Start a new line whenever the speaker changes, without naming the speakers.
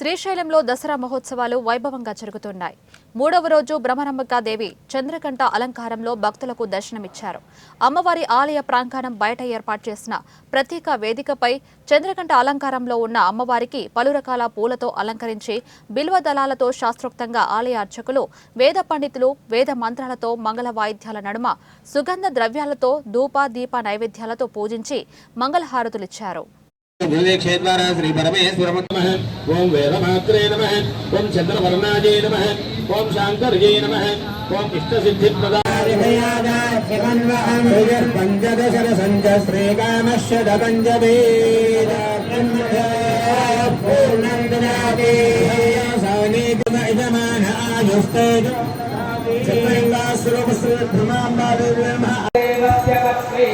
శ్రీశైలంలో దసరా మహోత్సవాలు వైభవంగా జరుగుతున్నాయి. మూడవ రోజు బ్రహ్మరంబికాదేవి చంద్రకంఠ అలంకారంలో భక్తులకు దర్శనమిచ్చారు. అమ్మవారి ఆలయ ప్రాంగణం బయట ఏర్పాటు చేసిన ప్రత్యేక వేదికపై చంద్రకంఠ అలంకారంలో ఉన్న అమ్మవారికి పలు రకాల పూలతో అలంకరించి బిల్వ దళాలతో శాస్త్రోక్తంగా ఆలయ అర్చకులు, వేద పండితులు వేద మంత్రాలతో మంగళ వాయిద్యాల నడుమ సుగంధ ద్రవ్యాలతో ధూప దీప నైవేద్యాలతో పూజించి మంగళహారతులిచ్చారు.
क्षेद्वारा श्री परमेश्वर नमः। ओं वेदमात्रे नमः। ओं चंद्रवर्णाजे नमः। ओं शांकरजे नमः। ओं इष्टसिद्धिप्रदाय पंचदशर संजस्त्रे कामस्य पंचवेद पूर्णन्दनादे सवनीतम इदमान आयुस्तेज चन्द्रङ्गासुरवस्त्रमाम्बादेव्यमः नमः। देवस्य पत्नी